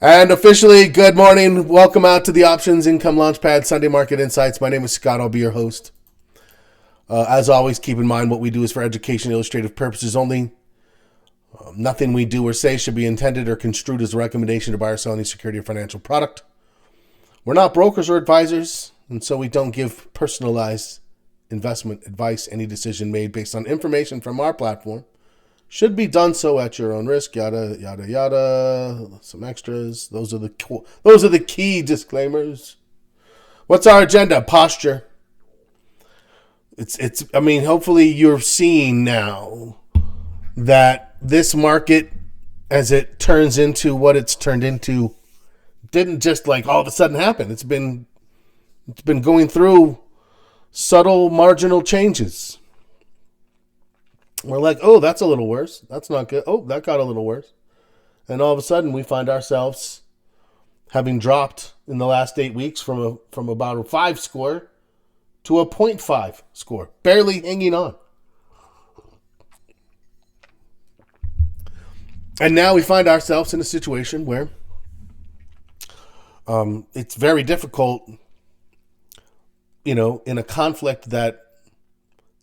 And officially, good morning. Welcome out to the Options Income Launchpad Sunday Market Insights. My name is Scott. I'll be your host. As always, keep in mind what we do is for education, illustrative purposes only. Nothing we do or say should be intended or construed as a recommendation to buy or sell any security or financial product. We're not brokers or advisors, and so we don't give personalized investment advice. Any decision made based on information from our platform should be done so at your own risk. Yada yada yada. Some extras. Those are the key disclaimers. What's our agenda? Posture. I mean, hopefully you're seeing now that this market, as it turns into what it's turned into, didn't just like all of a sudden happen. It's been going through subtle marginal changes. We're like, oh, that's a little worse. That's not good. Oh, that got a little worse. And all of a sudden we find ourselves having dropped in the last 8 weeks from about a 5 score to a 0.5 score, barely hanging on. And now we find ourselves in a situation where it's very difficult, in a conflict that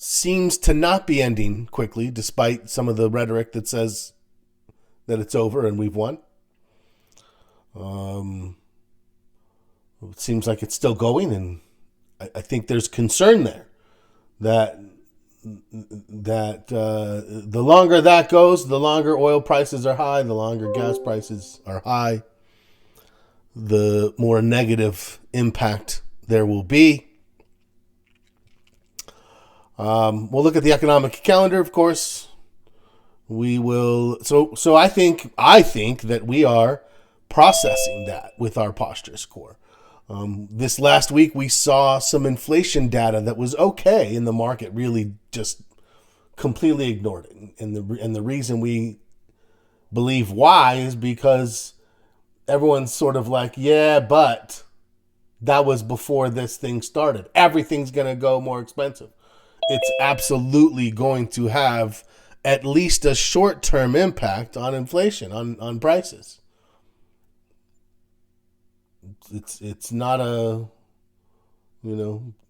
seems to not be ending quickly, despite some of the rhetoric that says that it's over and we've won. It seems like it's still going, and I think there's concern there that the longer that goes, the longer oil prices are high, the longer gas prices are high, the more negative impact there will be. We'll look at the economic calendar, of course. We will. So I think that we are processing that with our posture score. This last week we saw some inflation data that was okay, and the market really just completely ignored it. And the reason we believe why is because everyone's sort of like, yeah, but that was before this thing started. Everything's going to go more expensive. It's absolutely going to have at least a short-term impact on inflation, on prices. It's not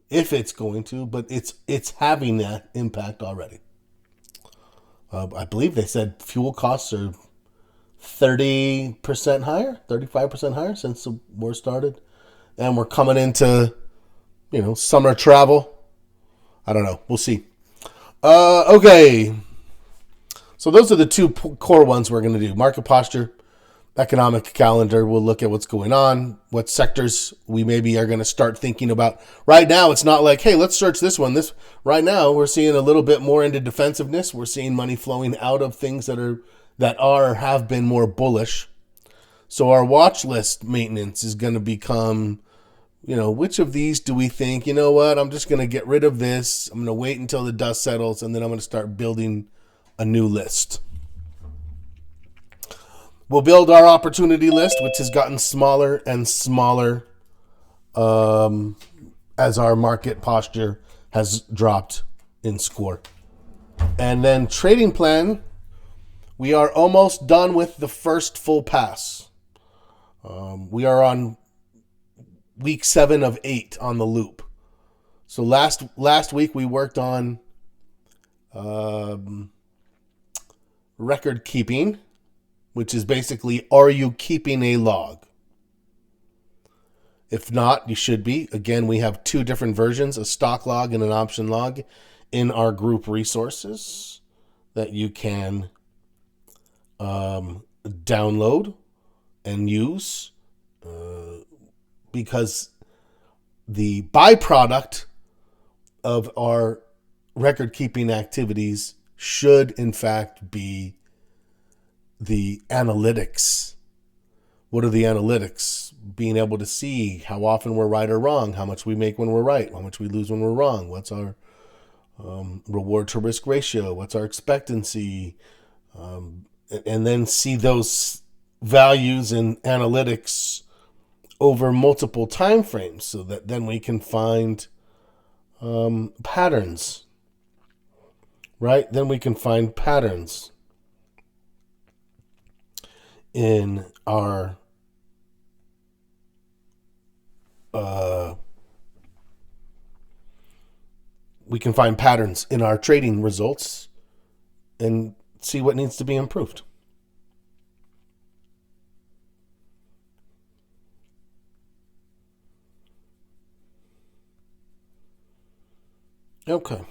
if it's going to, but it's having that impact already. I believe they said fuel costs are 30% higher, 35% higher since the war started. And we're coming into, summer travel. I don't know. We'll see. Okay. So those are the two core ones we're going to do. Market posture, economic calendar. We'll look at what's going on, what sectors we maybe are going to start thinking about. Right now, it's not like, hey, let's search this one. Right now, we're seeing a little bit more into defensiveness. We're seeing money flowing out of things that have been more bullish. So our watch list maintenance is going to become, which of these do we think, I'm just going to get rid of this. I'm going to wait until the dust settles, and then I'm going to start building a new list. We'll build our opportunity list, which has gotten smaller and smaller as our market posture has dropped in score. And then trading plan, we are almost done with the first full pass. We are on week 7 of 8 on the loop. So last week we worked on record keeping, which is basically, are you keeping a log? If not, you should be. Again, we have 2 different versions, a stock log and an option log, in our group resources that you can download and use, because the byproduct of our record keeping activities should in fact be the analytics. What are the analytics? Being able to see how often we're right or wrong, how much we make when we're right, how much we lose when we're wrong, what's our reward to risk ratio, what's our expectancy, and then see those values in analytics over multiple time frames, so that then we can find patterns, right? Then we can find patterns in our we can find patterns in our trading results and see what needs to be improved. Okay.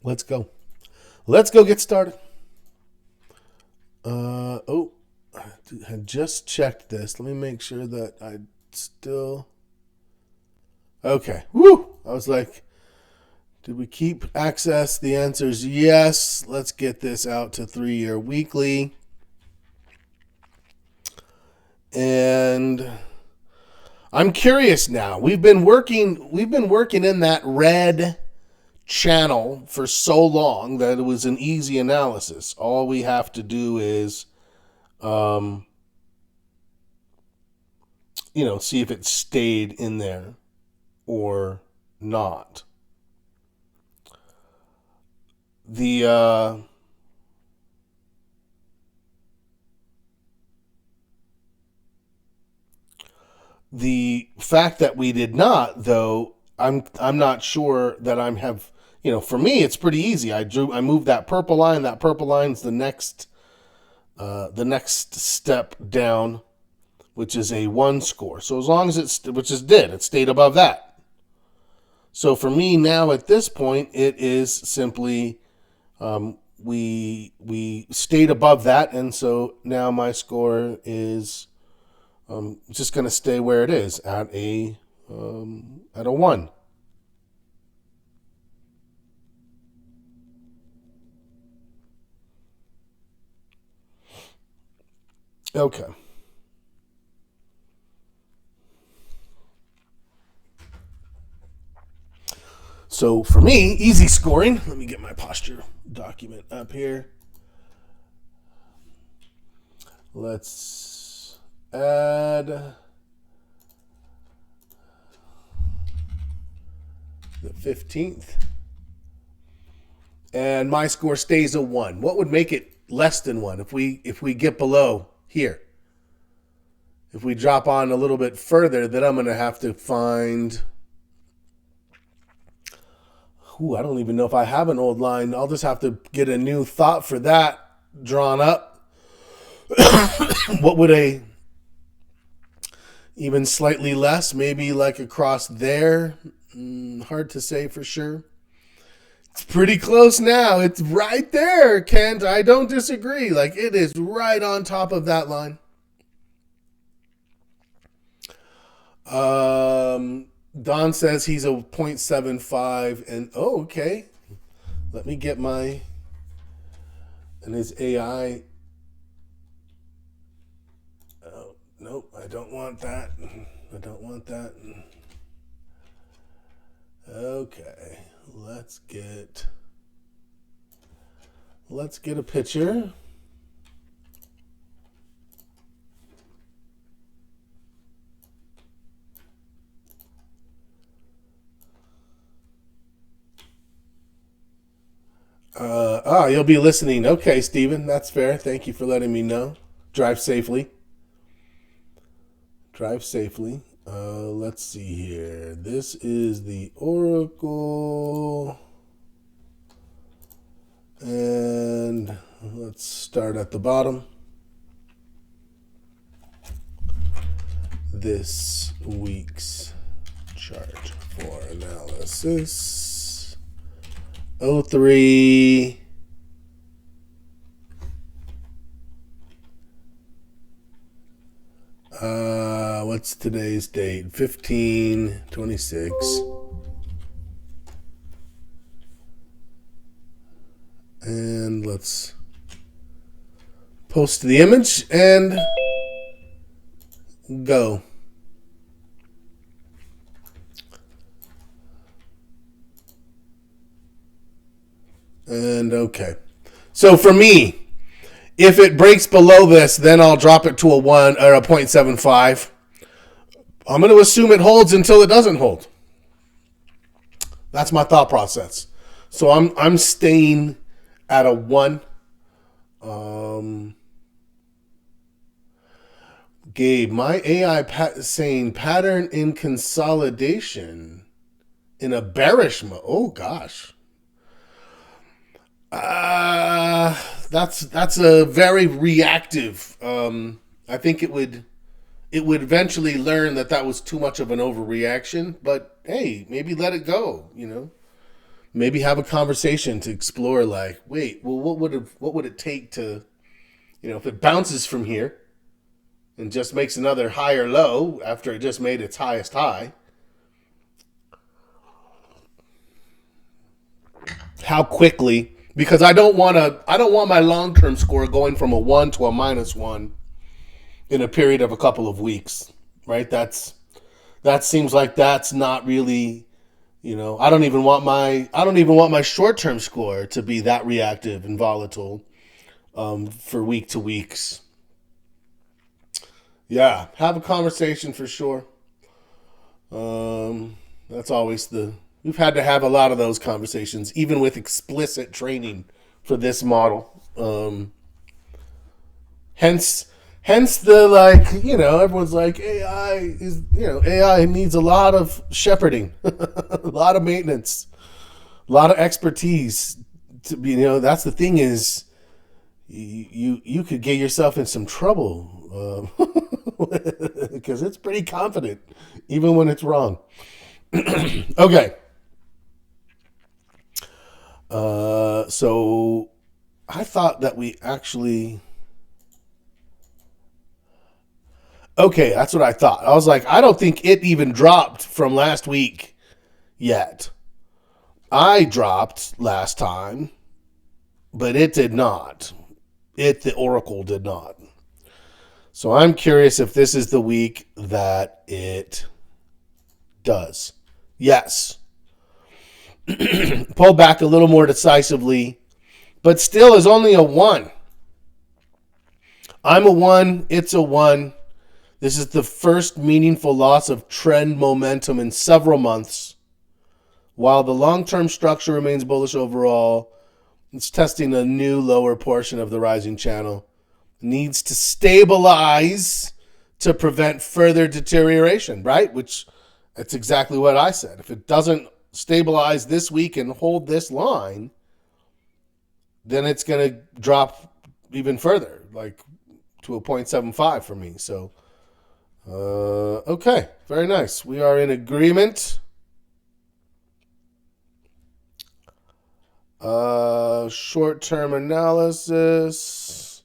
Let's go. Let's go get started. I had just checked this. Let me make sure that I still. Okay. Woo! I was like, did we keep access? The answer is yes. Let's get this out to 3-year weekly. And I'm curious now. We've been working in that red channel for so long that it was an easy analysis. All we have to do is see if it stayed in there or not. The fact that we did not, though, I'm not sure that I have. For me, it's pretty easy. I moved that purple line. That purple line's the next step down, which is a 1 score. So as long as it stayed above that. So for me now at this point, it is simply we stayed above that, and so now my score is just going to stay where it is at a 1. Okay. So for me, easy scoring. Let me get my posture document up here. Let's add the 15th. And my score stays a 1. What would make it less than 1 if we get below here? If we drop on a little bit further, then I'm going to have to find... I don't even know if I have an old line. I'll just have to get a new thought for that drawn up. What would even slightly less, maybe like across there? Hard to say for sure. It's pretty close now. It's right there, Kent. I don't disagree. Like, it is right on top of that line. Don says he's a 0.75, and okay. Let me get and his AI. Oh, nope, I don't want that. Okay, let's get a picture. You'll be listening. Okay, Steven, that's fair. Thank you for letting me know. Drive safely. Let's see here. This is the Oracle. And let's start at the bottom. This week's chart for analysis. 03. What's today's date? 15/26. And let's post the image and go. And okay. So for me, if it breaks below this, then I'll drop it to a 1 or a 0.75. I'm going to assume it holds until it doesn't hold. That's my thought process. So I'm staying at a 1. Gabe, my AI saying pattern in consolidation in a bearish mode. Oh gosh. That's a very reactive. I think it would eventually learn that that was too much of an overreaction. But hey, maybe let it go. Maybe have a conversation to explore. Like, wait, well, what would it take to, if it bounces from here and just makes another higher low after it just made its highest high? How quickly? Because I don't want my long-term score going from a 1 to a -1 in a period of a couple of weeks, right? That seems like that's not really, I don't even want my short-term score to be that reactive and volatile for week to weeks. Yeah, have a conversation for sure. That's always we've had to have a lot of those conversations, even with explicit training for this model. Hence, hence the everyone's like AI needs a lot of shepherding, a lot of maintenance, a lot of expertise. To be, that's the thing is, you could get yourself in some trouble because it's pretty confident, even when it's wrong. Okay. So I thought that we actually. Okay, that's what I thought. I was like, I don't think it even dropped from last week yet. I dropped last time, but it did not. The Oracle did not. So I'm curious if this is the week that it does. Yes. Pull back a little more decisively, but still is only a 1. I'm a 1. It's a 1. This is the first meaningful loss of trend momentum in several months. While the long-term structure remains bullish overall, it's testing a new lower portion of the rising channel. It needs to stabilize to prevent further deterioration, right? Which, that's exactly what I said. If it doesn't stabilize this week and hold this line, then it's going to drop even further, like to a 0.75 for me. So, okay, very nice. We are in agreement. Short-term analysis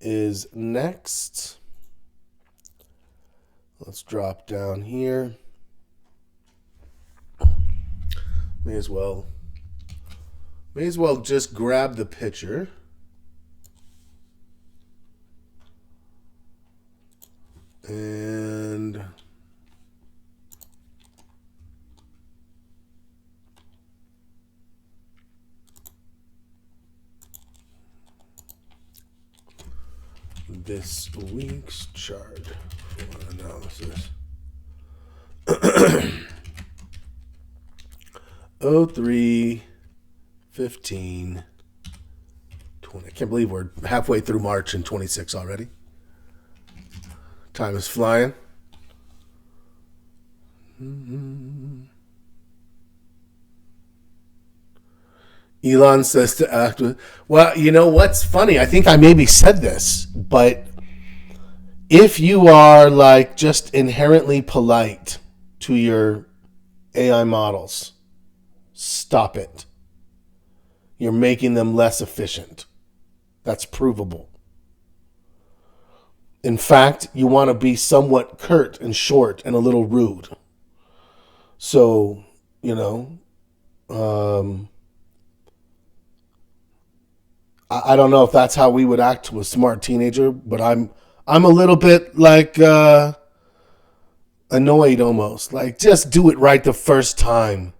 is next. Let's drop down here. May as well just grab the picture. And this week's chart for analysis. 03, 15, 20. I can't believe we're halfway through March and 26 already. Time is flying. Elon says to act with. Well, you know what's funny? I think I maybe said this, but if you are like just inherently polite to your AI models, stop it. You're making them less efficient. That's provable. In fact, you want to be somewhat curt and short and a little rude. So, I don't know if that's how we would act to a smart teenager, but I'm a little bit like annoyed almost. Like, just do it right the first time.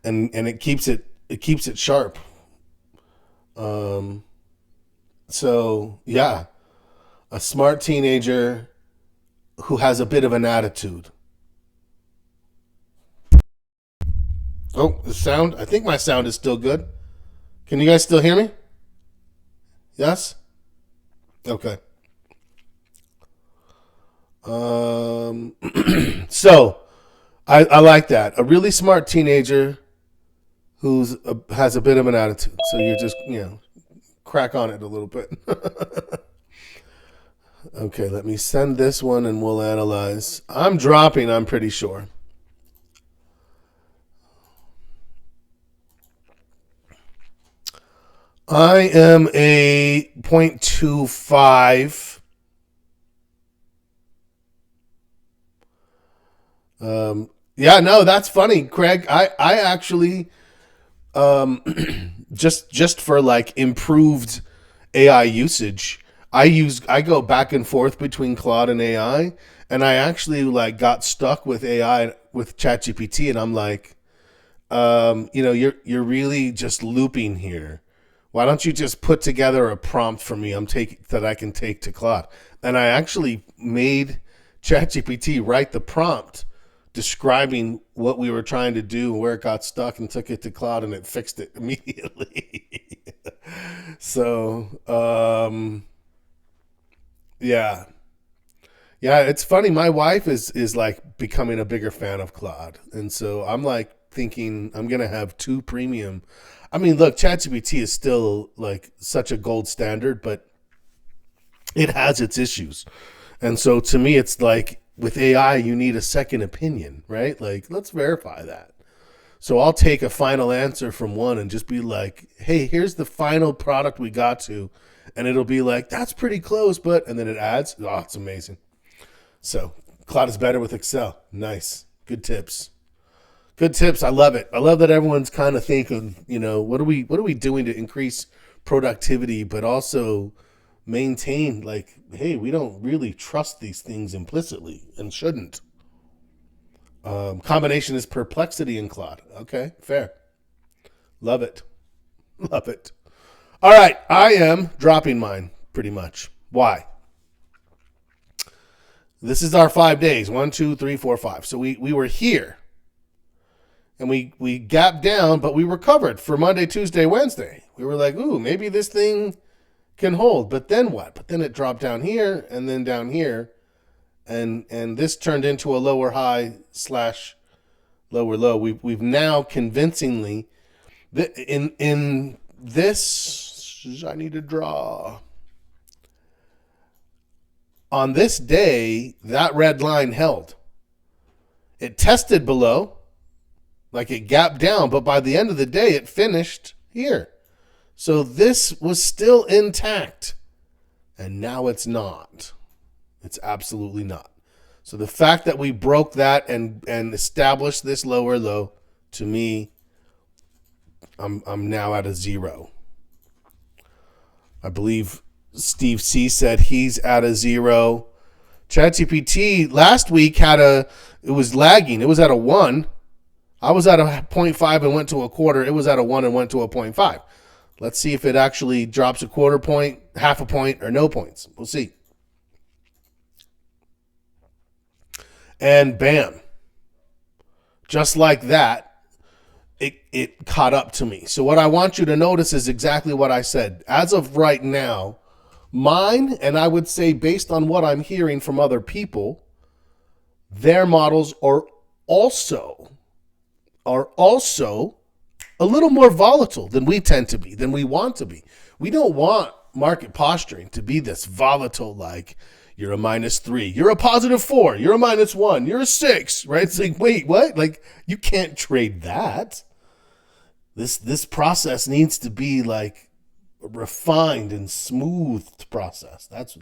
and it keeps it sharp. So yeah, a smart teenager who has a bit of an attitude. Oh, the sound. I think my sound is still good. Can you guys still hear me? Yes? Okay. So I like that. A really smart teenager has a bit of an attitude. So you're just, crack on it a little bit. Okay, let me send this one and we'll analyze. I'm dropping, I'm pretty sure. I am a 0.25. Yeah, no, that's funny, Craig. I actually just for like improved AI usage, I go back and forth between Claude and AI, and I actually like got stuck with AI with ChatGPT, and I'm like, you're really just looping here. Why don't you just put together a prompt for me that I can take to Claude? And I actually made ChatGPT write the prompt describing what we were trying to do, where it got stuck, and took it to Claude, and it fixed it immediately. So, yeah. Yeah, it's funny. My wife is like becoming a bigger fan of Claude. And so I'm like thinking I'm going to have two premium. I mean, look, ChatGPT is still like such a gold standard, but it has its issues. And so to me, it's like with AI, you need a second opinion, right? Like, let's verify that. So I'll take a final answer from one and just be like, hey, here's the final product we got to. And it'll be like, that's pretty close, but, and then it adds. Oh, it's amazing. So Claude is better with Excel. Nice. Good tips. Good tips. I love it. I love that everyone's kind of thinking, what are we doing to increase productivity, but also maintain like, hey, we don't really trust these things implicitly and shouldn't. Combination is Perplexity and Claude. Okay, fair. Love it. Love it. All right, I am dropping mine pretty much. Why? This is our 5 days. 1, 2, 3, 4, 5. So we were here. And we gapped down, but we recovered for Monday, Tuesday, Wednesday. We were like, ooh, maybe this thing can hold. But then what? But then it dropped down here and then down here. And this turned into a lower high / lower low. We've now convincingly in this, I need to draw. On this day, that red line held. It tested below, like it gapped down, but by the end of the day, it finished here. So this was still intact, and now it's not. It's absolutely not. So the fact that we broke that and established this lower low, to me, I'm now at a 0. I believe Steve C said he's at a 0. ChatGPT last week it was lagging. It was at a 1. I was at a 0.5 and went to a quarter. It was at a 1 and went to a 0.5. Let's see if it actually drops a quarter point, half a point, or no points. We'll see. And bam. Just like that, it caught up to me. So what I want you to notice is exactly what I said. As of right now, mine, and I would say based on what I'm hearing from other people, their models are also a little more volatile than we tend to be, than we want to be. We don't want market posturing to be this volatile, like you're a -3, you're a +4, you're a -1, you're a 6, right? It's like, wait, what? Like, you can't trade that. This process needs to be like a refined and smoothed process. That's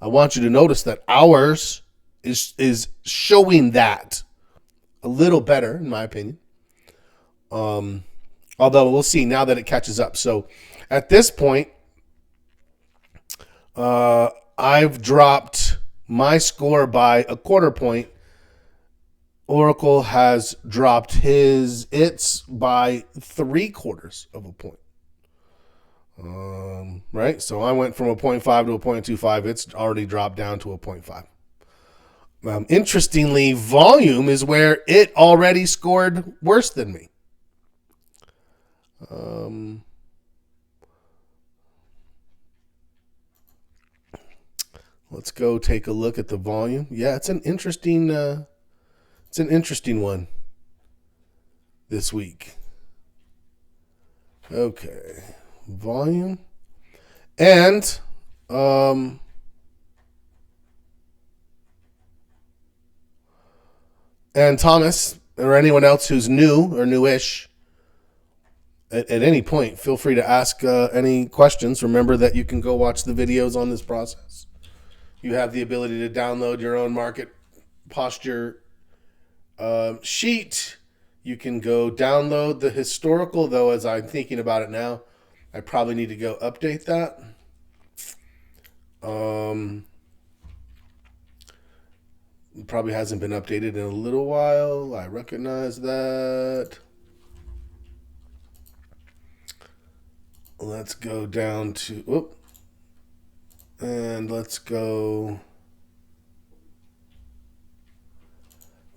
I want you to notice that ours is showing that a little better, in my opinion. Although we'll see now that it catches up. So at this point, I've dropped my score by a quarter point. Oracle has dropped its by 3/4 of a point. Right? So I went from a 0.5 to a 0.25. It's already dropped down to a 0.5. Interestingly, volume is where it already scored worse than me. Let's go take a look at the volume. Yeah, it's an interesting one this week. Okay, volume and Thomas or anyone else who's new or newish. At any point, feel free to ask any questions. Remember that you can go watch the videos on this process. You have the ability to download your own market posture sheet. You can go download the historical, though, as I'm thinking about it now, I probably need to go update that. It probably hasn't been updated in a little while. I recognize that. Let's go down to, and let's go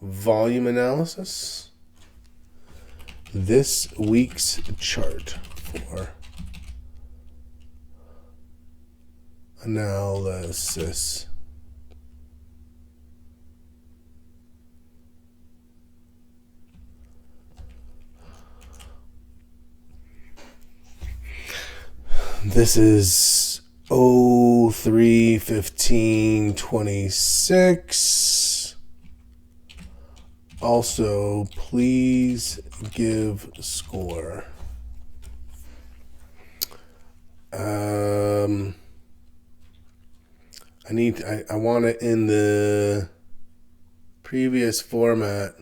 volume analysis. This week's chart for analysis. This is 03/15/26. Also, please give score. I want it in the previous format.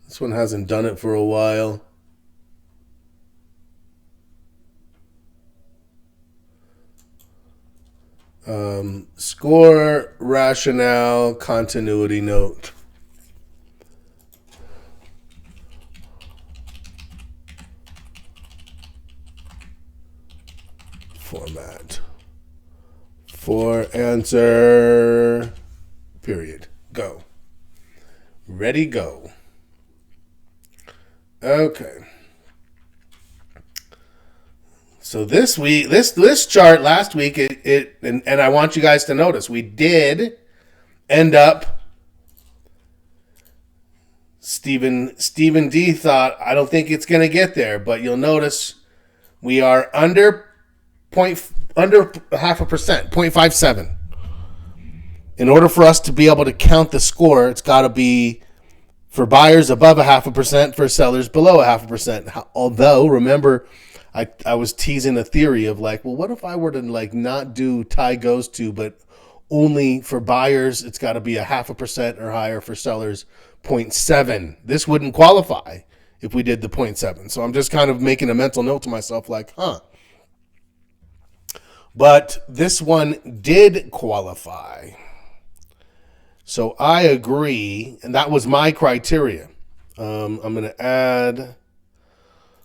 This one hasn't done it for a while. Score, rationale, continuity note. Format. For answer, period. Go. Ready, go. Okay. So this week, this chart last week, and I want you guys to notice, we did end up. Stephen D thought, I don't think it's going to get there, but you'll notice we are under 0.5%, 0.57. In order for us to be able to count the score, it's got to be for buyers above 0.5%, for sellers below 0.5%. Although, remember, I was teasing a theory of like, well, what if I were to like not do tie goes to, but only for buyers, it's got to be 0.5% or higher, for sellers 0.7. This wouldn't qualify if we did the 0.7. So I'm just kind of making a mental note to myself like, But this one did qualify. So I agree, and that was my criteria. I'm going to add.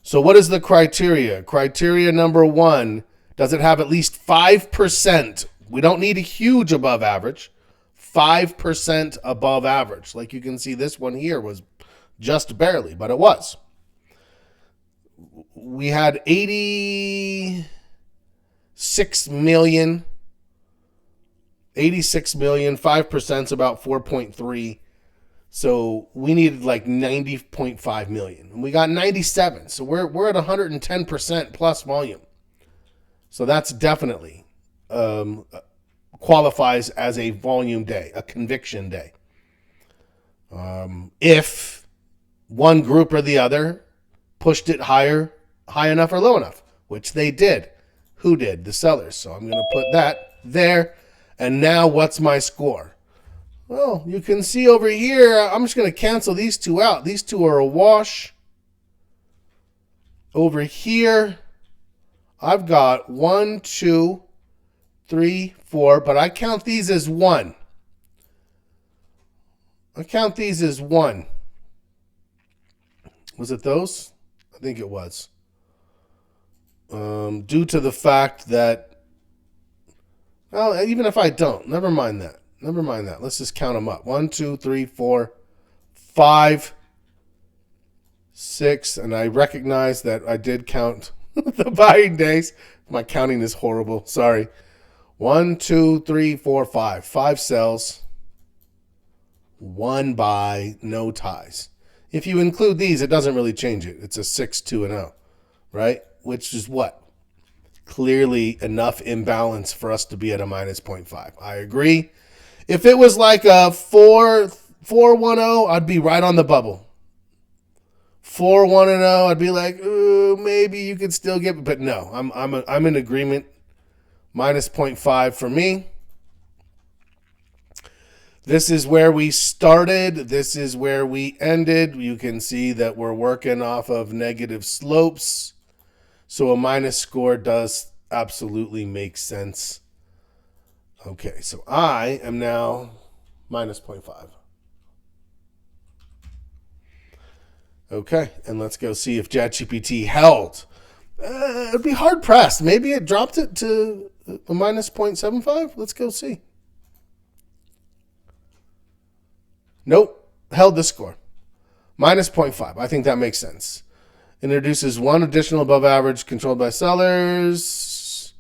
So what is the criteria? Criteria number 1, does it have at least 5%? We don't need a huge above average. 5% above average. Like you can see, this one here was just barely, but it was. We had 86 million. 86 million. 5% is about 4.3. So we needed like 90.5 million. And we got 97. So we're at 110% plus volume. So that's definitely qualifies as a volume day, a conviction day. If one group or the other pushed it high enough or low enough, which they did. Who did? The sellers. So I'm going to put that there. And now what's my score? Well, you can see over here, I'm just going to cancel these two out. These two are a wash. Over here, I've got 1, 2, 3, 4, but I count these as 1. I count these as 1. Was it those? I think it was. Due to the fact that, well, even if I don't, never mind that. Let's just count them up. 1, 2, 3, 4, 5, 6. And I recognize that I did count The buying days. My counting is horrible. Sorry. 1, 2, 3, 4, 5. 5 sells. 1 buy. No ties. If you include these, it doesn't really change it. It's a 6, 2, and 0. Right? Which is what? Clearly enough imbalance for us to be at a minus 0.5. I agree. If it was like a 4-1-0, I'd be right on the bubble. 4-1-0, I'd be like, ooh, maybe you could still get, but no, I'm in agreement. Minus 0.5 for me. This is where we started. This is where we ended. You can see that we're working off of negative slopes. So a minus score does absolutely make sense. Okay, so I am now minus 0.5. Okay, and let's go see if ChatGPT held. It'd be hard pressed. Maybe it dropped it to a minus 0.75. Let's go see. Nope, held the score. Minus 0.5. I think that makes sense. Introduces one additional above average controlled by sellers.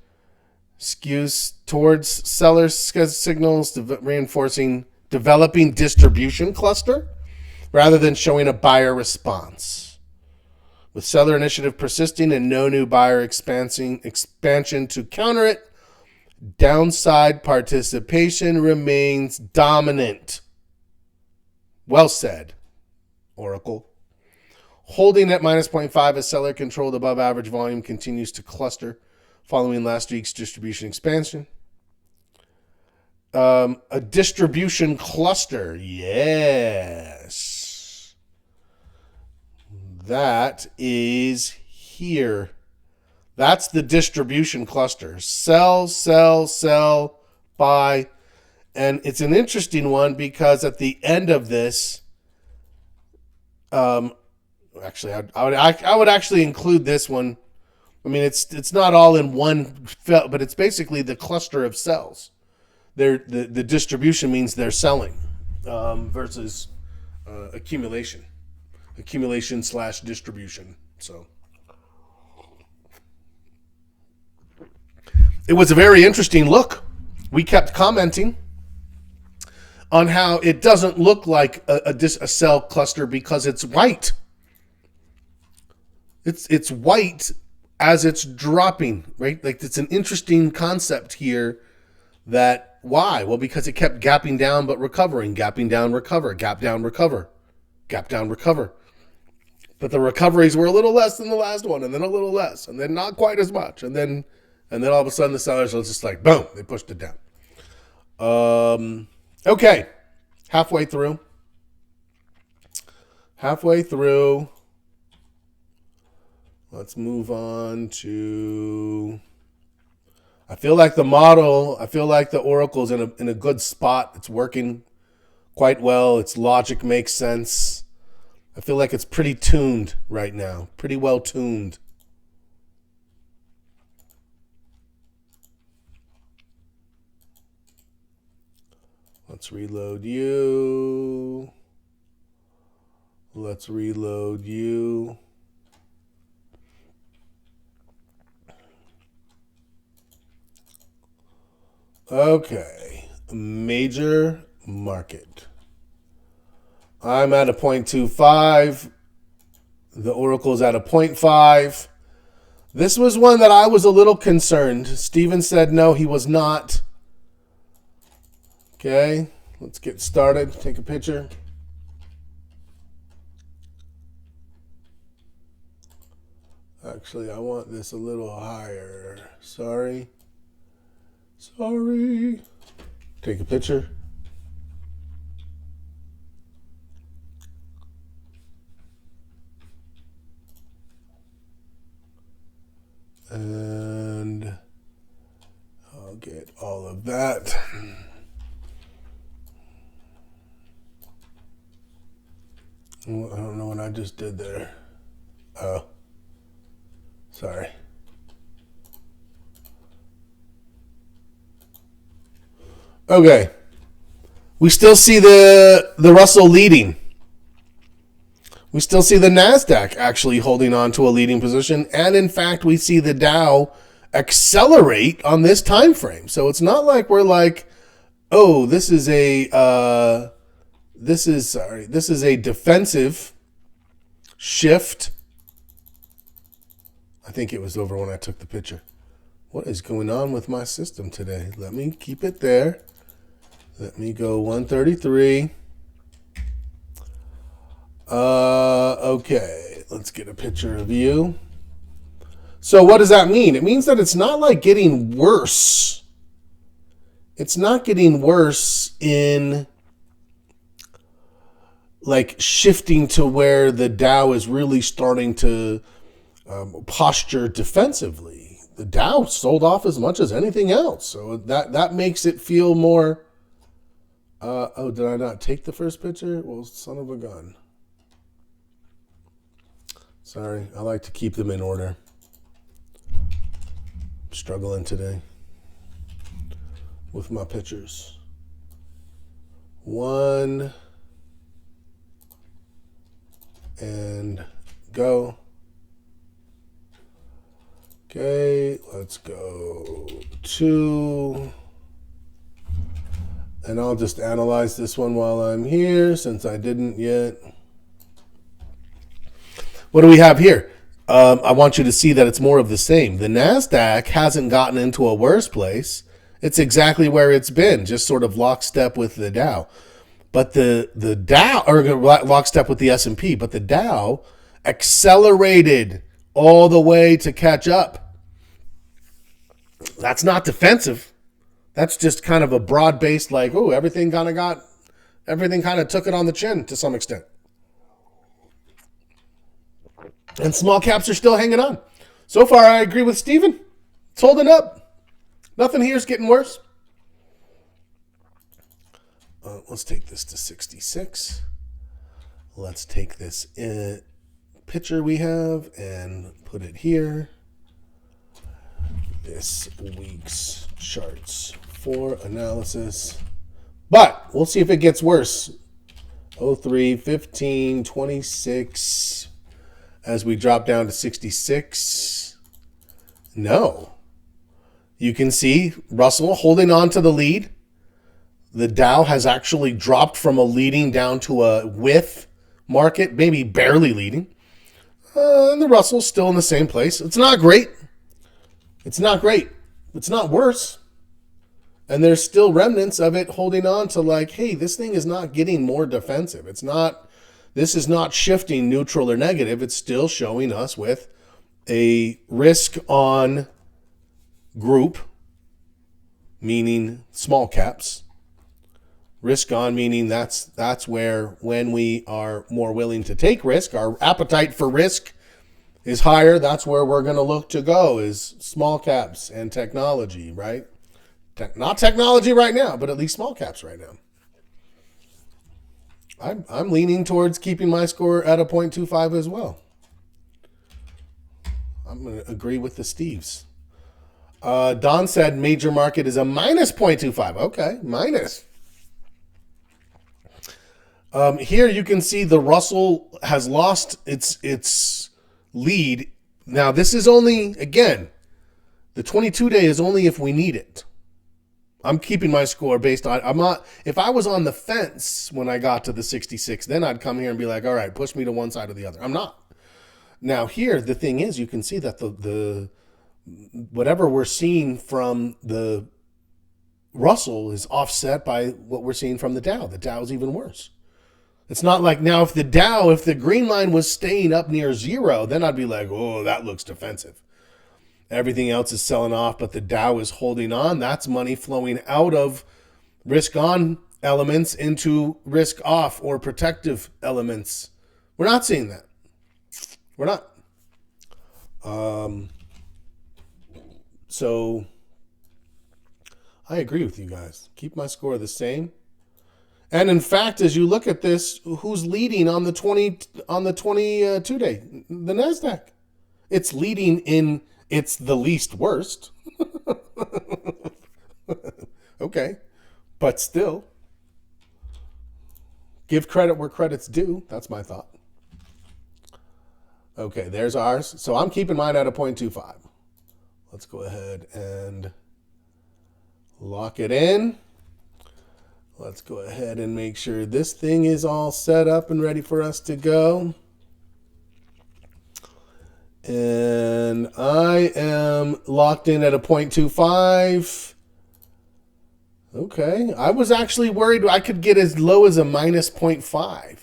Skews towards sellers signals, reinforcing developing distribution cluster rather than showing a buyer response. With seller initiative persisting and no new buyer expansion to counter it, downside participation remains dominant. Well said, Oracle. Holding at minus 0.5 as seller controlled above average volume continues to cluster following last week's distribution expansion. A distribution cluster. Yes. That is here. That's the distribution cluster. Sell, sell, sell, buy. And it's an interesting one because at the end of this, actually, I would actually include this one. I mean, it's not all in one, but it's basically the cluster of cells. The distribution means they're selling versus accumulation / distribution. So it was a very interesting look. We kept commenting on how it doesn't look like a cell cluster because it's white. It's white as it's dropping, right? Like it's an interesting concept here. That why? Well, because it kept gapping down but recovering, gapping down, recover, gap down, recover, gap down, recover. But the recoveries were a little less than the last one, and then a little less, and then not quite as much, and then all of a sudden the sellers was just like boom, they pushed it down. Okay, halfway through. Let's move on to. I feel like the Oracle's in a good spot. It's working quite well. Its logic makes sense. I feel like it's pretty tuned right now. Pretty well tuned. Let's reload you. Okay, major market. I'm at a 0.25. The Oracle's at a 0.5. This was one that I was a little concerned. Steven said no, he was not. Okay, let's get started. Take a picture. Actually, I want this a little higher. Sorry. Take a picture. And I'll get all of that. I don't know what I just did there. Oh, sorry. Okay. We still see the Russell leading. We still see the NASDAQ actually holding on to a leading position. And in fact, we see the Dow accelerate on this time frame. So it's not like we're like, oh, this is a defensive shift. I think it was over when I took the picture. What is going on with my system today? Let me keep it there. Let me go 133. Okay, let's get a picture of you. So what does that mean? It means that it's not like getting worse. It's not getting worse in like shifting to where the Dow is really starting to posture defensively. The Dow sold off as much as anything else. So that makes it feel more... oh, did I not take the first picture? Well, son of a gun. Sorry, I like to keep them in order. I'm struggling today with my pictures. One and go. Okay, let's go 2. And I'll just analyze this one while I'm here since I didn't yet. What do we have here? I want you to see that it's more of the same. The NASDAQ hasn't gotten into a worse place. It's exactly where it's been, just sort of lockstep with the Dow. But the Dow, or lockstep with the S&P, but the Dow accelerated all the way to catch up. That's not defensive. That's just kind of a broad-based, like, oh, everything kind of took it on the chin to some extent. And small caps are still hanging on. So far, I agree with Steven. It's holding up. Nothing here is getting worse. Let's take this to 66. Let's take this picture we have and put it here. This week's charts for analysis. But we'll see if it gets worse. 03, 15, 26. As we drop down to 66. No. You can see Russell holding on to the lead. The Dow has actually dropped from a leading down to a with market, maybe barely leading. And the Russell's still in the same place. It's not great. It's not great. It's not worse. And there's still remnants of it holding on to like, hey, this thing is not getting more defensive. This is not shifting neutral or negative. It's still showing us with a risk on group, meaning small caps. Risk on meaning that's where when we are more willing to take risk, our appetite for risk is higher. That's where we're going to look to go is small caps and technology, right? Not technology right now, but at least small caps right now. I'm leaning towards keeping my score at a 0.25 as well. I'm going to agree with the Steves. Don said major market is a minus 0.25. Okay, minus. Here you can see the Russell has lost its lead. Now this is only, again, the 22-day is only if we need it. I'm keeping my score based on, if I was on the fence when I got to the 66, then I'd come here and be like, all right, push me to one side or the other. I'm not. Now here, the thing is, you can see that the whatever we're seeing from the Russell is offset by what we're seeing from the Dow. The Dow is even worse. It's not like now if the green line was staying up near 0, then I'd be like, oh, that looks defensive. Everything else is selling off, but the Dow is holding on. That's money flowing out of risk on elements into risk off or protective elements. We're not seeing that. We're not. So I agree with you guys. Keep my score the same. And in fact, as you look at this, who's leading on the 22 day? The NASDAQ. It's leading in it's the least worst. Okay. But still, give credit where credit's due. That's my thought. Okay, there's ours. So I'm keeping mine at a 0.25. Let's go ahead and lock it in. Let's go ahead and make sure this thing is all set up and ready for us to go. And I am locked in at a 0.25. Okay. I was actually worried I could get as low as a minus 0.5.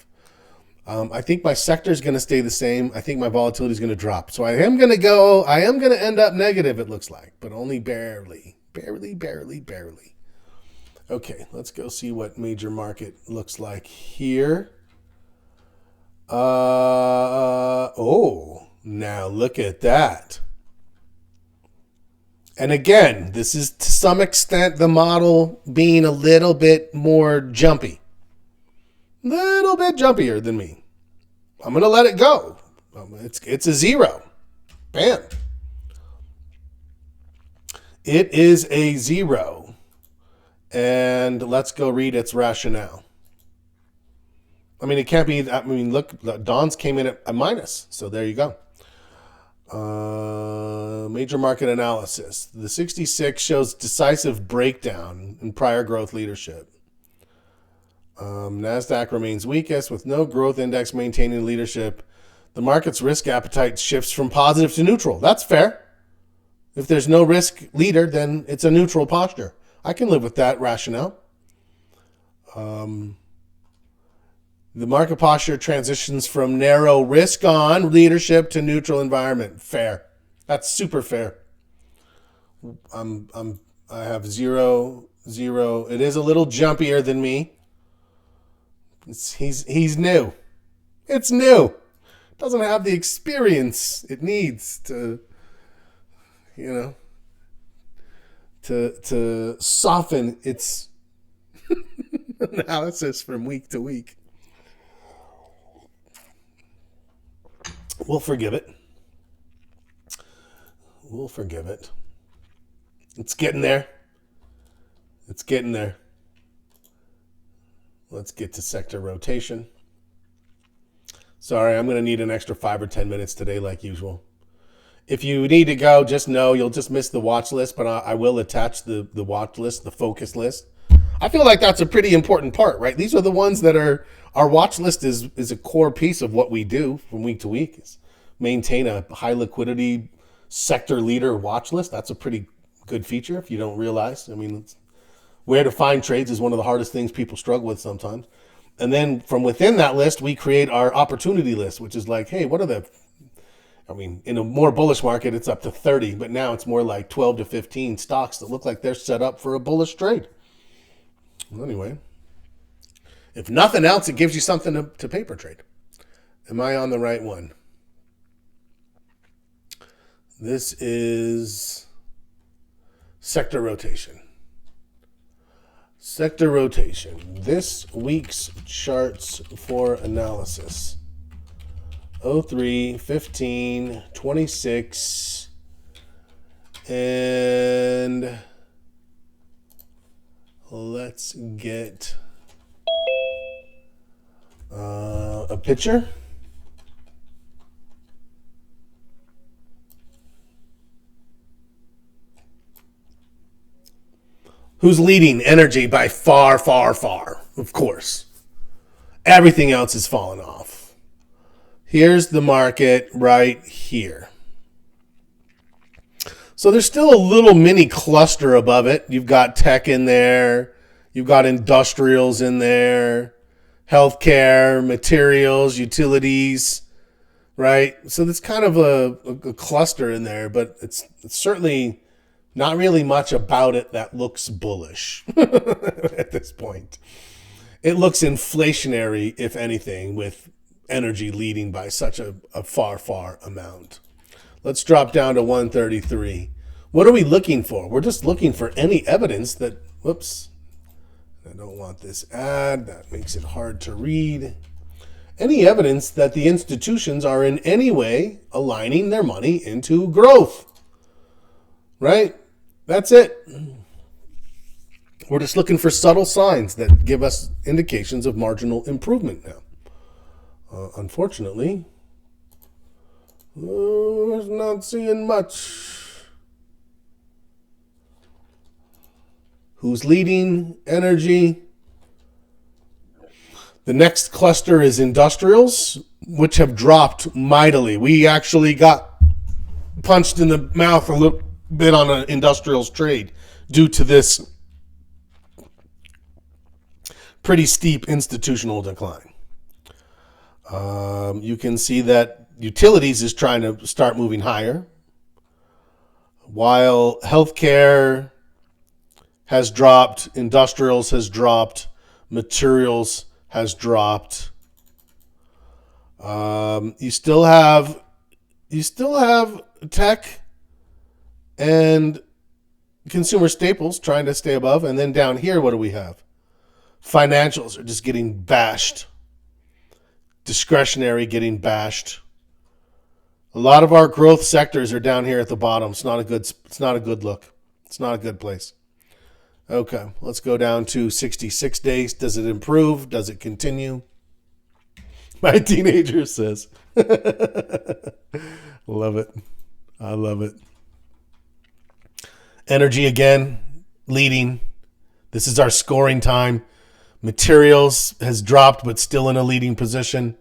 I think my sector is going to stay the same. I think my volatility is going to drop. So I am going to end up negative, it looks like, but only barely. Barely. Okay, let's go see what major market looks like here. Now look at that. And again, this is to some extent the model being a little bit more jumpy. Little bit jumpier than me. I'm going to let it go. It's a 0. Bam. It is a 0. And let's go read its rationale. I mean, it can't be, look, Dawn's came in at a minus. So there you go. Major market analysis. The 66 shows decisive breakdown in prior growth leadership. NASDAQ remains weakest with no growth index maintaining leadership. The market's risk appetite shifts from positive to neutral. That's fair. If there's no risk leader, then it's a neutral posture. I can live with that rationale. The market posture transitions from narrow risk on leadership to neutral environment. Fair. That's super fair. I have 0. It is a little jumpier than me. He's new. It's new. Doesn't have the experience it needs to, to soften its analysis from week to week. We'll forgive it. It's getting there. Let's get to sector rotation. Sorry, I'm going to need an extra 5 or 10 minutes today like usual. If you need to go, just know you'll just miss the watch list, but I will attach the watch list, the focus list. I feel like that's a pretty important part, right? These are the ones that are, our watch list is a core piece of what we do from week to week, is maintain a high liquidity sector leader watch list. That's a pretty good feature if you don't realize. I mean, where to find trades is one of the hardest things people struggle with sometimes. And then from within that list, we create our opportunity list, which is like, hey, what are in a more bullish market, it's up to 30, but now it's more like 12 to 15 stocks that look like they're set up for a bullish trade. Well, anyway, if nothing else, it gives you something to paper trade. Am I on the right one? This is sector rotation. Sector rotation. This week's charts for analysis. 03, 15, 26, and let's get a picture. Who's leading? Energy by far, of course. Everything else is falling off. Here's the market right here. So there's still a little mini cluster above it. You've got tech in there. You've got industrials in there. Healthcare, materials, utilities, right? So there's kind of a cluster in there, but it's certainly not really much about it that looks bullish at this point. It looks inflationary, if anything, with energy leading by such a far amount. Let's drop down to 133. What are we looking for? We're just looking for any evidence that, whoops, I don't want this ad. That makes it hard to read. Any evidence that the institutions are in any way aligning their money into growth. Right? That's it. We're just looking for subtle signs that give us indications of marginal improvement now. Unfortunately, Not seeing much. Who's leading? Energy. The next cluster is industrials, which have dropped mightily. We actually got punched in the mouth a little bit on an industrials trade due to this pretty steep institutional decline. You can see that utilities is trying to start moving higher, while healthcare has dropped, industrials has dropped, materials has dropped. You still have tech and consumer staples trying to stay above, and then down here, what do we have? Financials are just getting bashed. Discretionary getting bashed. A lot of our growth sectors are down here at the bottom. It's not a good look. It's not a good place. Okay, let's go down to 66 days. Does it improve? Does it continue? My teenager says. Love it. I love it. Energy again, leading. This is our scoring time. Materials has dropped, but still in a leading position.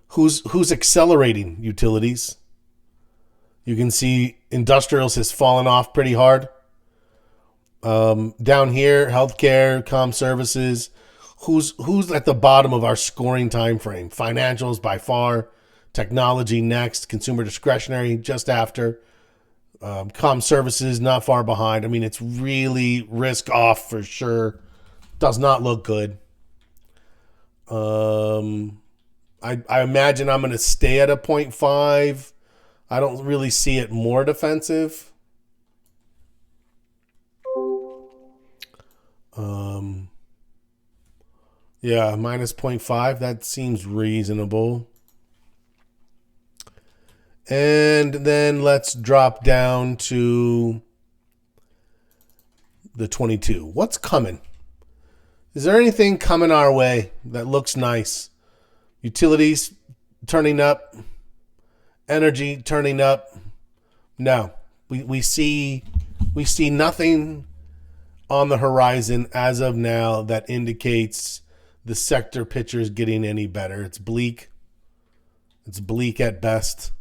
Who's accelerating? Utilities. You can see industrials has fallen off pretty hard. Down here, healthcare, comm services. Who's at the bottom of our scoring time frame? Financials by far. Technology next. Consumer discretionary just after. Comm services not far behind. I mean, it's really risk off for sure. Does not look good. I imagine I'm going to stay at a 0.5. I don't really see it more defensive. Yeah, minus 0.5. That seems reasonable. And then let's drop down to the 22. What's coming? Is there anything coming our way that looks nice? Utilities turning up. Energy turning up. No. We see nothing on the horizon as of now that indicates the sector picture is getting any better. It's bleak. It's bleak at best.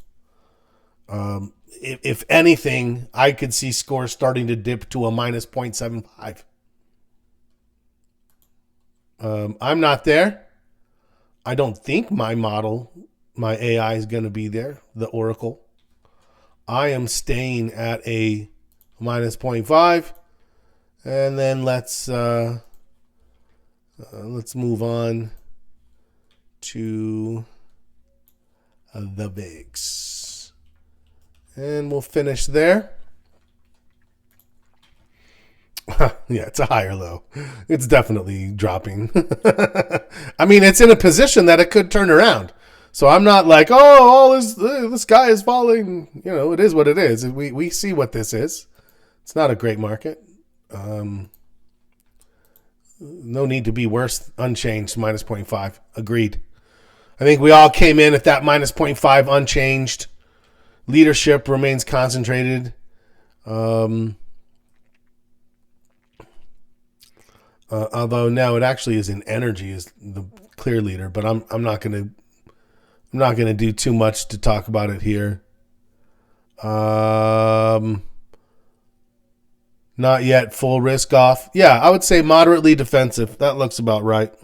If anything, I could see scores starting to dip to a minus 0.75. I'm not there. I don't think my model, my AI is going to be there, the Oracle. I am staying at a minus 0.5. And then let's move on to the VIX. And we'll finish there. Yeah, it's a higher low. It's definitely dropping. I mean, it's in a position that it could turn around. So I'm not like, the sky is falling. You know, it is what it is. We see what this is. It's not a great market. No need to be worse, unchanged, minus 0.5. Agreed. I think we all came in at that minus 0.5 unchanged. Leadership remains concentrated. Although now it actually is in energy is the clear leader, but I'm not gonna do too much to talk about it here. Not yet full risk off. Yeah, I would say moderately defensive. That looks about right.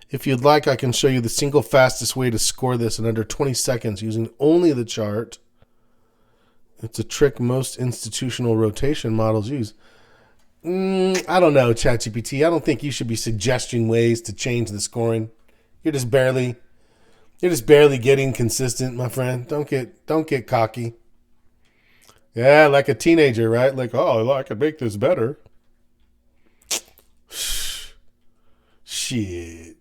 If you'd like, I can show you the single fastest way to score this in under 20 seconds using only the chart. It's a trick most institutional rotation models use. I don't know, ChatGPT. I don't think you should be suggesting ways to change the scoring. You're just barely getting consistent, my friend. Don't get cocky. Yeah, like a teenager, right? Like, I could make this better. Shit.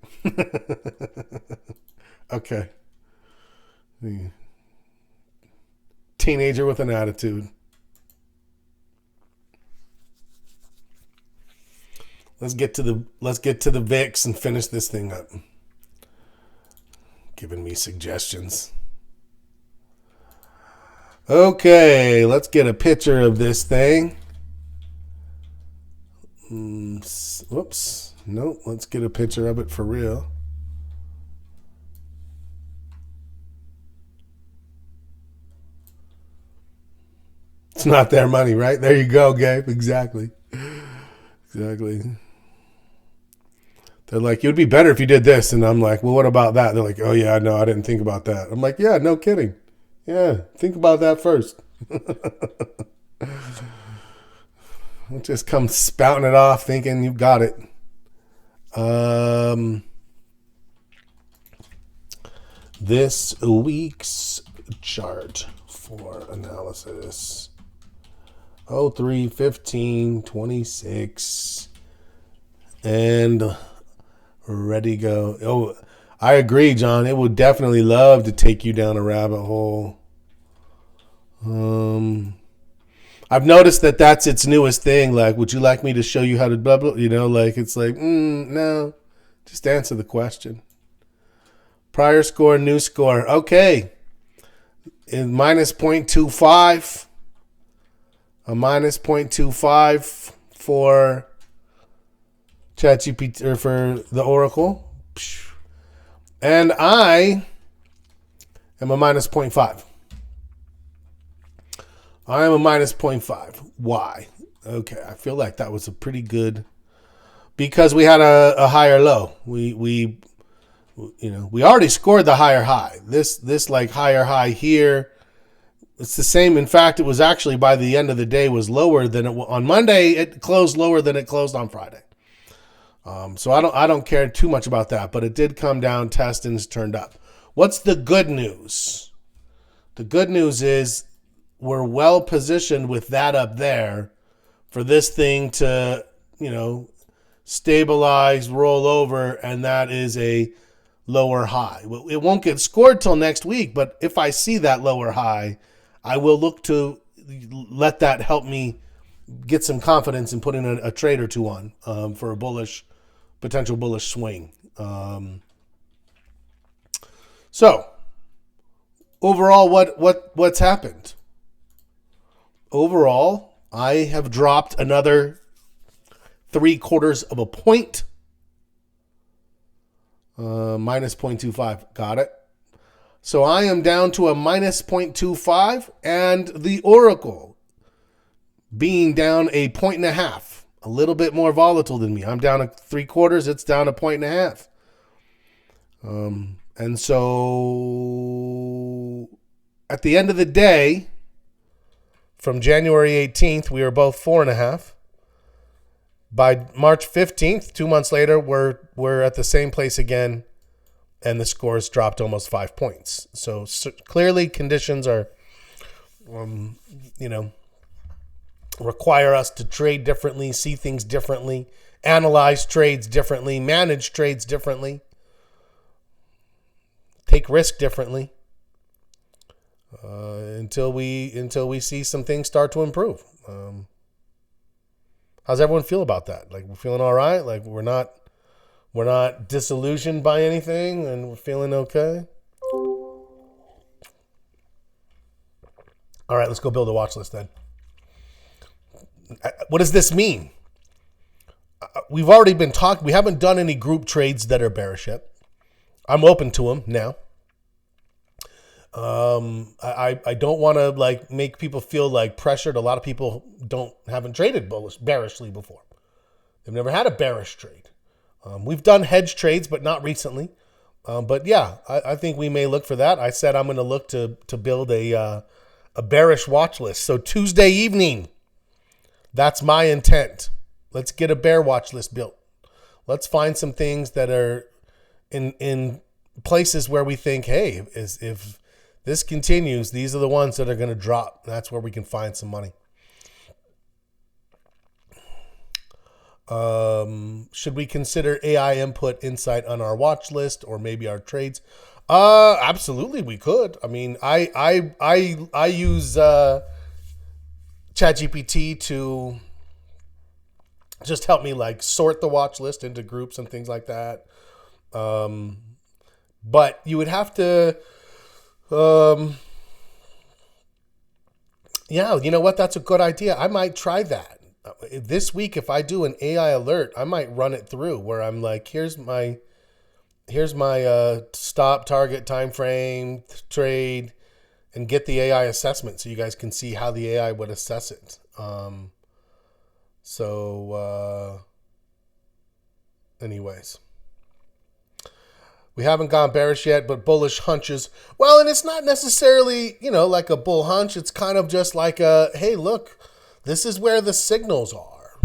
Okay. Teenager with an attitude. Let's get to the VIX and finish this thing up. giving me suggestions. Okay, let's get a picture of this thing. Whoops. Nope, let's get a picture of it for real. It's not their money, right? There you go, Gabe. Exactly. Exactly. They're like, it would be better if you did this. And I'm like, well, what about that? They're like, oh, yeah, no, I didn't think about that. I'm like, yeah, no kidding. Yeah, think about that first. Don't just come spouting it off thinking you got it. This week's chart for analysis. 03, 15, 26. And ready to go. Oh, I agree, John. It would definitely love to take you down a rabbit hole. I've noticed that that's its newest thing. Like, would you like me to show you how to blah, blah? You know, like, it's like, no. Just answer the question. Prior score, new score. Okay. In minus 0.25. A minus 0.25 for ChatGPT, or for the Oracle. And I am a minus 0.5. I am a minus 0.5. Why? Okay, I feel like that was a pretty good, because we had a higher low. We already scored the higher high. This like higher high here, it's the same. In fact, it was actually, by the end of the day, was lower than it was on Monday. It closed lower than it closed on Friday. So I don't care too much about that, but it did come down, test, and it's turned up. What's the good news? The good news is we're well positioned with that up there for this thing to, stabilize, roll over, and that is a lower high. It won't get scored till next week, but if I see that lower high, I will look to let that help me get some confidence in putting a trade or two on for a potential bullish swing. So overall, what's happened? Overall, I have dropped another 0.75 of a point. Minus 0.25. Got it. So I am down to a minus 0.25, and the Oracle being down a 1.5. A little bit more volatile than me. I'm down a 0.75. It's down a 1.5. And so at the end of the day, from January 18th, we were both 4.5. By March 15th, 2 months later, we're at the same place again, and the scores dropped almost 5 points. So clearly conditions are, require us to trade differently, see things differently, analyze trades differently, manage trades differently, take risk differently, until we see some things start to improve. How's everyone feel about that? Like, we're feeling all right? Like, we're not disillusioned by anything, and we're feeling okay? All right, let's go build a watch list then. What does this mean? We've already been talking. We haven't done any group trades that are bearish yet. I'm open to them now. I don't want to make people feel like pressured. A lot of people haven't traded bearishly before. They've never had a bearish trade. We've done hedge trades, but not recently. But yeah, I think we may look for that. I said I'm going to look to build a bearish watch list. So Tuesday evening, that's my intent. Let's get a bear watch list built. Let's find some things that are in places where we think, hey, if this continues, these are the ones that are going to drop. That's where we can find some money. Should we consider AI input insight on our watch list or maybe our trades? Absolutely, we could. I mean, I use ChatGPT to just help me sort the watch list into groups and things like that. But you would have to, yeah, you know what? That's a good idea. I might try that. This week, if I do an AI alert, I might run it through where I'm like, here's my stop, target, time frame, trade, and get the AI assessment so you guys can see how the AI would assess it. Anyways. We haven't gone bearish yet, but bullish hunches. Well, and it's not necessarily, like a bull hunch. It's kind of just like hey, look, this is where the signals are.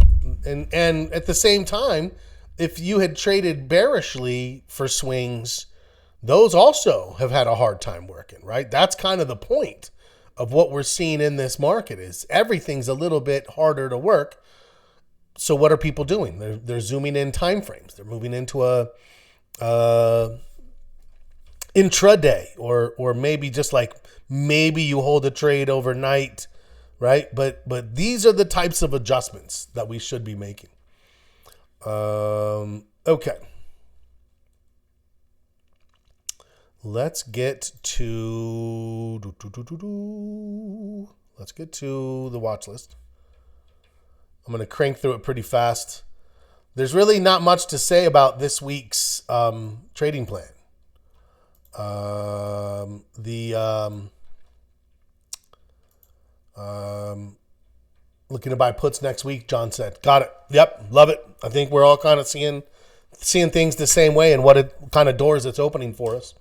And at the same time, if you had traded bearishly for swings, those also have had a hard time working, right? That's kind of the point of what we're seeing in this market is everything's a little bit harder to work. So what are people doing? They're zooming in time frames. They're moving into a intraday or maybe just like maybe you hold a trade overnight, right? But these are the types of adjustments that we should be making. Okay. Let's get to the watch list. I'm going to crank through it pretty fast. There's really not much to say about this week's trading plan. Looking to buy puts next week, John said. Got it. Yep, love it. I think we're all kind of seeing things the same way and what kind of doors it's opening for us,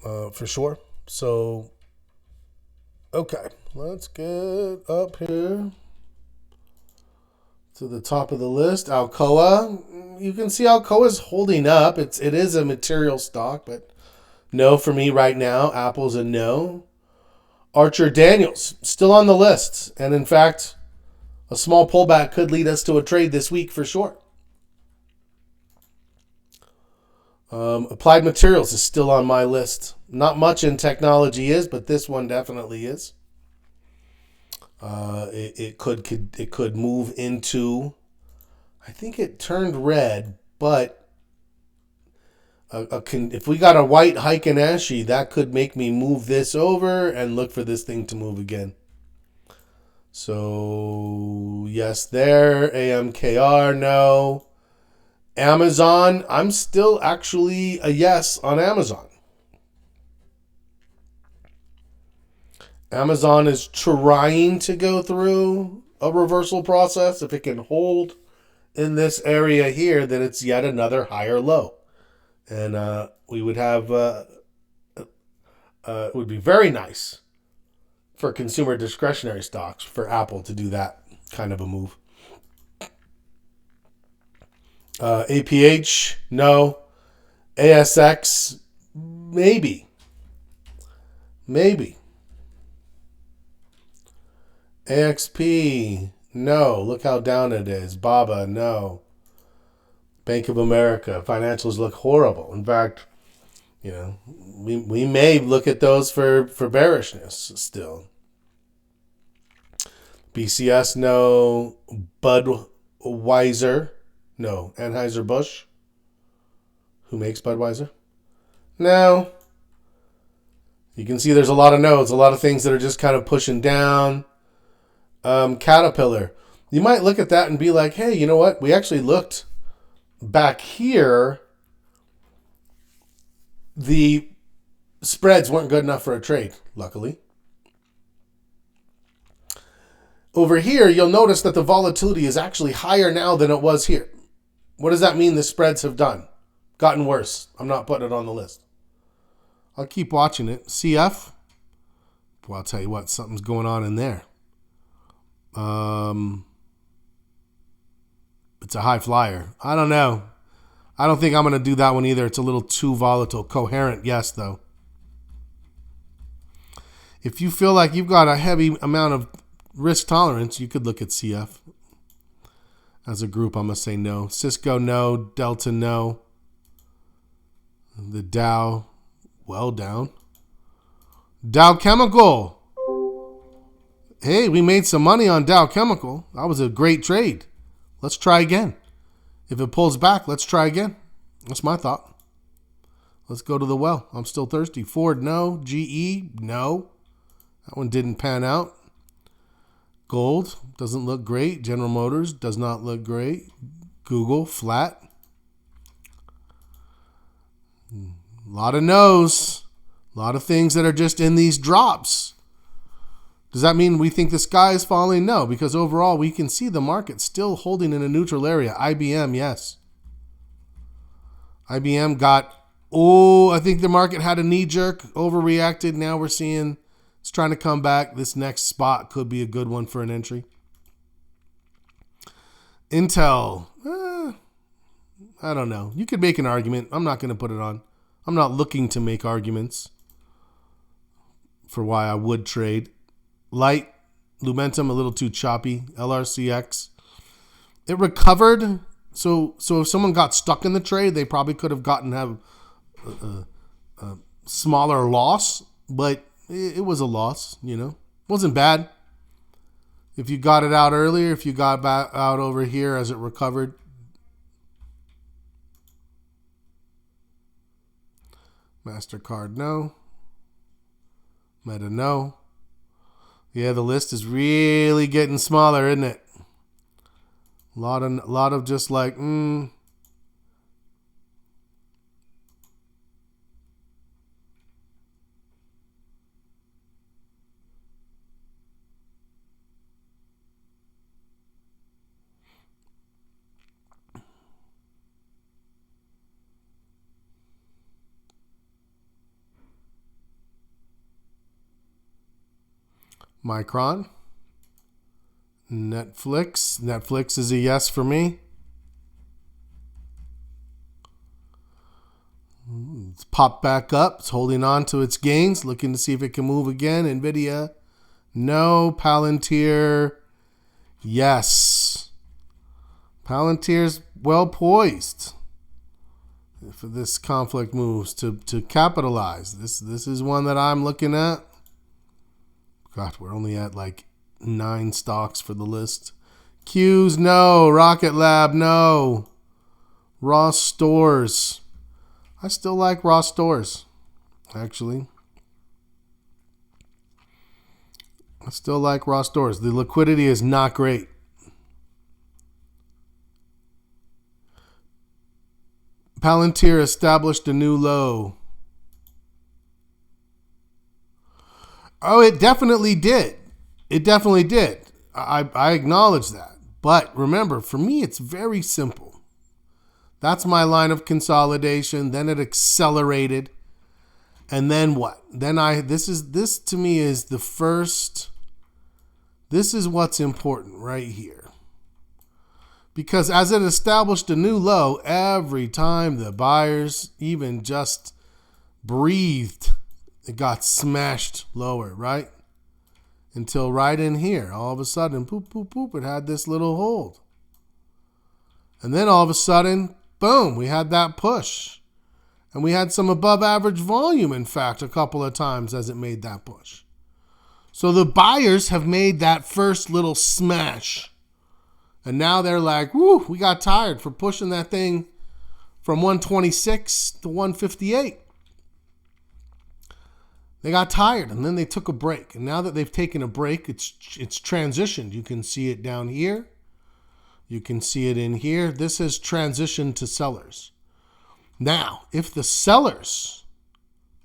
for sure. So, okay, let's get up here to the top of the list. Alcoa. You can see Alcoa's holding up. It is a material stock, but no for me right now. Apple's a no. Archer Daniels still on the list, and in fact, a small pullback could lead us to a trade this week for sure. Applied Materials is still on my list. Not much in technology is, but this one definitely is. It could move into. I think it turned red, but if we got a white Heiken Ashi, that could make me move this over and look for this thing to move again. So yes, there. AMKR, no. Amazon, I'm still actually a yes on Amazon. Amazon is trying to go through a reversal process. If it can hold in this area here, then it's yet another higher low. And we would have, it would be very nice for consumer discretionary stocks for Apple to do that kind of a move. APH, no. ASX, maybe. AXP, no. Look how down it is. BABA, no. Bank of America, financials look horrible. In fact, we may look at those for bearishness still. BCS, no. Budweiser, no. Anheuser-Busch, who makes Budweiser? No. You can see there's a lot of no's, a lot of things that are just kind of pushing down. Caterpillar, you might look at that and be like, hey, you know what? We actually looked back here. The spreads weren't good enough for a trade, luckily. Over here, you'll notice that the volatility is actually higher now than it was here. What does that mean the spreads have done? Gotten worse. I'm not putting it on the list. I'll keep watching it. CF? Well, I'll tell you what, something's going on in there. It's a high flyer. I don't know. I don't think I'm going to do that one either. It's a little too volatile. Coherent, yes, though. If you feel like you've got a heavy amount of risk tolerance, you could look at CF. As a group, I'm going to say no. Cisco, no. Delta, no. The Dow, well down. Dow Chemical. Hey, we made some money on Dow Chemical. That was a great trade. Let's try again. If it pulls back, let's try again. That's my thought. Let's go to the well. I'm still thirsty. Ford, no. GE, no. That one didn't pan out. Gold doesn't look great. General Motors does not look great. Google, flat. A lot of no's. A lot of things that are just in these drops. Does that mean we think the sky is falling? No, because overall we can see the market still holding in a neutral area. IBM, yes. IBM got, I think the market had a knee jerk, overreacted. Now we're seeing it's trying to come back. This next spot could be a good one for an entry. Intel, I don't know. You could make an argument. I'm not going to put it on. I'm not looking to make arguments for why I would trade. Light, Lumentum, a little too choppy. LRCX, it recovered. So if someone got stuck in the trade, they probably could have gotten a smaller loss, but it was a loss, Wasn't bad. If you got it out earlier, if you got back out over here as it recovered. MasterCard, no. Meta, no. Yeah, the list is really getting smaller, isn't it? A lot of just like, Micron. Netflix. Netflix is a yes for me. It's popped back up. It's holding on to its gains, looking to see if it can move again. Nvidia, no. Palantir, yes. Palantir's well poised if this conflict moves to capitalize. This is one that I'm looking at. God, we're only at like 9 stocks for the list. Q's, no. Rocket Lab, no. Ross Stores. I still like Ross Stores, actually. I still like Ross Stores. The liquidity is not great. Palantir established a new low. Oh, it definitely did. It definitely did. I acknowledge that. But remember, for me, it's very simple. That's my line of consolidation. Then it accelerated. And then what? Then this to me is the first. This is what's important right here. Because as it established a new low, every time the buyers even just breathed, it got smashed lower, right? Until right in here, all of a sudden, poop, poop, poop, it had this little hold. And then all of a sudden, boom, we had that push. And we had some above average volume, in fact, a couple of times as it made that push. So the buyers have made that first little smash. And now they're like, whoo, we got tired for pushing that thing from 126 to 158. They got tired, and then they took a break. And now that they've taken a break, it's transitioned. You can see it down here. You can see it in here. This has transitioned to sellers. Now, if the sellers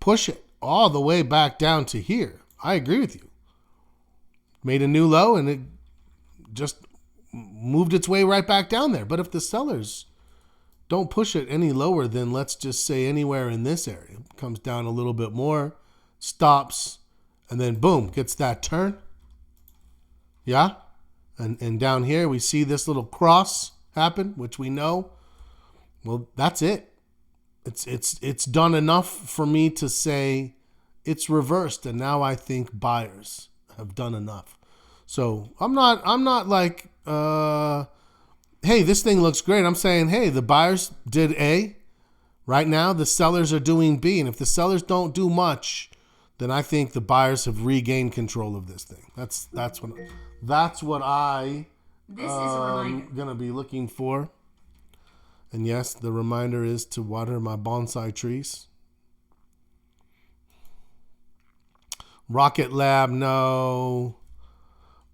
push it all the way back down to here, I agree with you. Made a new low, and it just moved its way right back down there. But if the sellers don't push it any lower than, let's just say, anywhere in this area, comes down a little bit more, stops, and then boom, gets that turn. Yeah? And down here we see this little cross happen, which we know. Well, that's it. It's done enough for me to say it's reversed, and now I think buyers have done enough. So I'm not like hey, this thing looks great. I'm saying, hey, the buyers did A. Right now the sellers are doing B, and if the sellers don't do much, then I think the buyers have regained control of this thing. That's what I gonna be looking for. And yes, the reminder is to water my bonsai trees. Rocket Lab, no.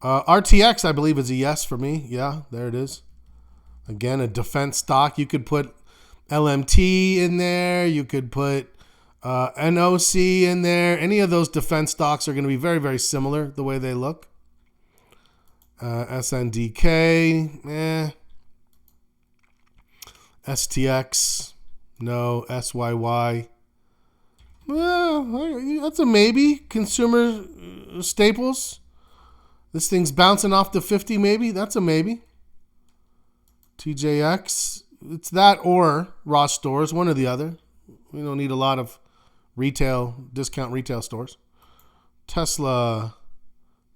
RTX, I believe, is a yes for me. Yeah, there it is. Again, a defense stock. You could put LMT in there. You could put NOC in there. Any of those defense stocks are going to be very, very similar the way they look. SNDK, STX, no. SYY, well, that's a maybe. Consumer staples. This thing's bouncing off the 50 maybe. That's a maybe. TJX, it's that or Ross Stores, one or the other. We don't need a lot of discount retail stores. Tesla,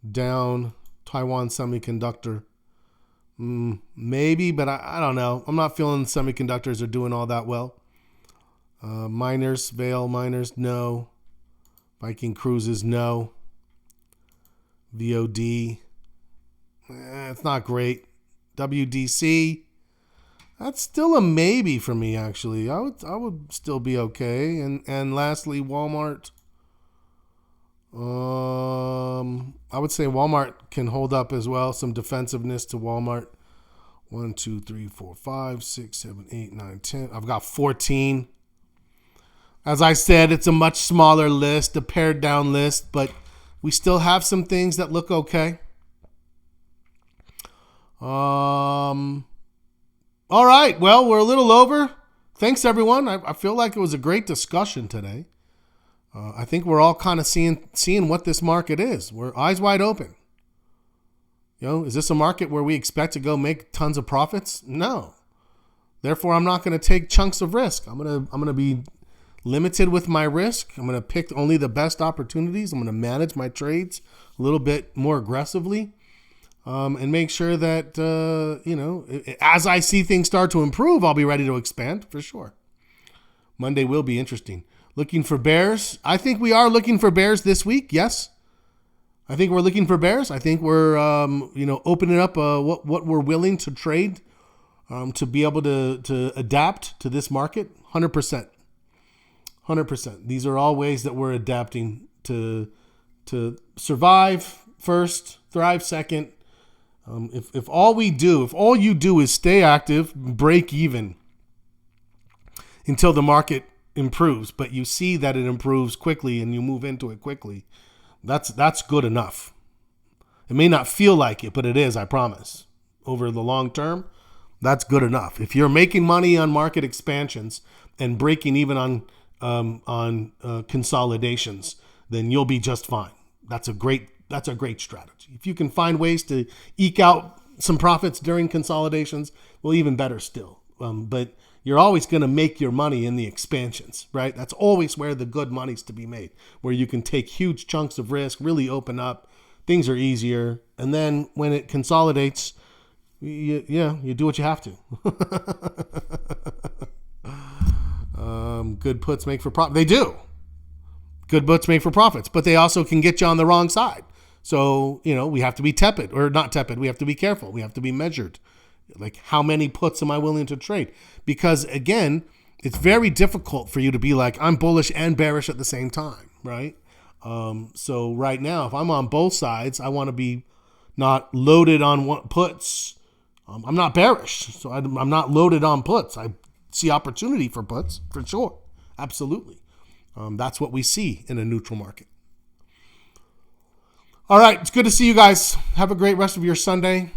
down. Taiwan Semiconductor, maybe, but I don't know. I'm not feeling semiconductors are doing all that well. Miners, Vail Miners, no. Viking Cruises, no. VOD, it's not great. WDC, that's still a maybe for me, actually. I would still be okay. And lastly, Walmart. I would say Walmart can hold up as well. Some defensiveness to Walmart. 1, 2, 3, 4, 5, 6, 7, 8, 9, 10. I've got 14. As I said, it's a much smaller list, a pared down list, but we still have some things that look okay. All right. Well, we're a little over. Thanks, everyone. I feel like it was a great discussion today. I think we're all kind of seeing what this market is. We're eyes wide open. Is this a market where we expect to go make tons of profits? No. Therefore, I'm not going to take chunks of risk. I'm going to be limited with my risk. I'm going to pick only the best opportunities. I'm going to manage my trades a little bit more aggressively, and make sure that as I see things start to improve, I'll be ready to expand for sure. Monday will be interesting. Looking for bears. I think we are looking for bears this week. Yes. I think we're looking for bears. I think we're, opening up what we're willing to trade to be able to adapt to this market. 100%. 100%. These are all ways that we're adapting to survive first, thrive second. If all you do is stay active, break even until the market improves, but you see that it improves quickly and you move into it quickly, that's good enough. It may not feel like it, but it is, I promise. Over the long term, that's good enough. If you're making money on market expansions and breaking even on consolidations, then you'll be just fine. That's a great strategy. If you can find ways to eke out some profits during consolidations, well, even better still. But you're always going to make your money in the expansions, right? That's always where the good money's to be made, where you can take huge chunks of risk, really open up. Things are easier. And then when it consolidates, you do what you have to. Good puts make for profit. They do. Good puts make for profits, but they also can get you on the wrong side. So, we have to be tepid, or not tepid. We have to be careful. We have to be measured. Like, how many puts am I willing to trade? Because, again, it's very difficult for you to be like, I'm bullish and bearish at the same time, right? So right now, if I'm on both sides, I want to be not loaded on puts. I'm not bearish, so I'm not loaded on puts. I see opportunity for puts, for sure. Absolutely. That's what we see in a neutral market. All right, it's good to see you guys. Have a great rest of your Sunday.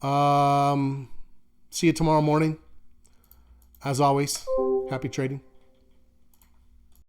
See you tomorrow morning. As always, happy trading.